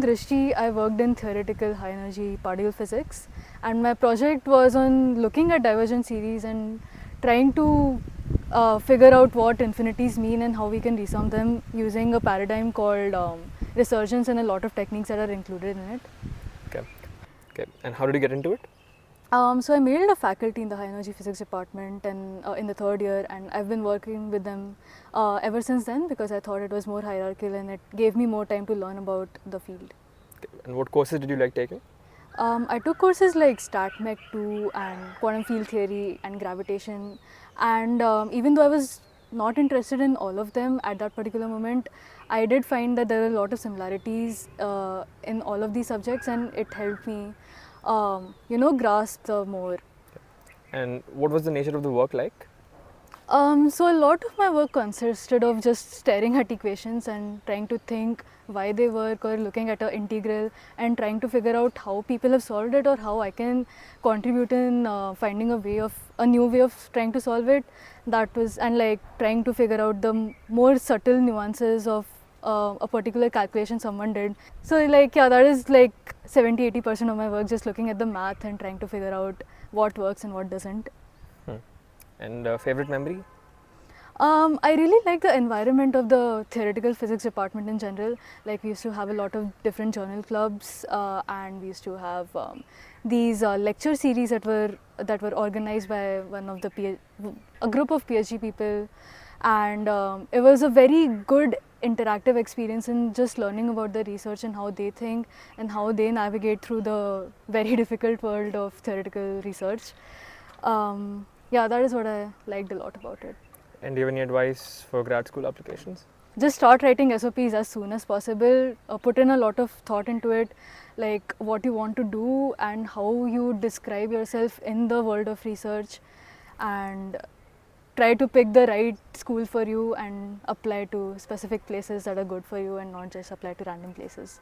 in Drishti, I worked in theoretical high energy particle physics, and my project was on looking at divergent series and trying to figure out what infinities mean and how we can resolve them using a paradigm called resurgence and a lot of techniques that are included in it. Okay. Okay. And how did you get into it? So I made it a faculty in the high energy physics department and in the third year, and I've been working with them ever since then because I thought it was more hierarchical and it gave me more time to learn about the field. Okay. And what courses did you like taking? I took courses like StatMech 2 and quantum field theory and gravitation, and even though I was not interested in all of them at that particular moment, I did find that there were a lot of similarities in all of these subjects, and it helped me, grasp the more. And what was the nature of the work like? So a lot of my work consisted of just staring at equations and trying to think why they work, or looking at an integral and trying to figure out how people have solved it or how I can contribute in finding a new way of trying to solve it. That was, and like trying to figure out the more subtle nuances of a particular calculation someone did. So like, yeah, that is like 70-80% of my work, just looking at the math and trying to figure out what works and what doesn't. And favorite memory? I really like the environment of the theoretical physics department in general. Like, we used to have a lot of different journal clubs, and we used to have these lecture series that were organized by a group of PhD people, and it was a very good interactive experience in just learning about the research and how they think and how they navigate through the very difficult world of theoretical research. Yeah, that is what I liked a lot about it. And do you have any advice for grad school applications? Just start writing SOPs as soon as possible. Put in a lot of thought into it, like what you want to do and how you describe yourself in the world of research, and try to pick the right school for you and apply to specific places that are good for you and not just apply to random places.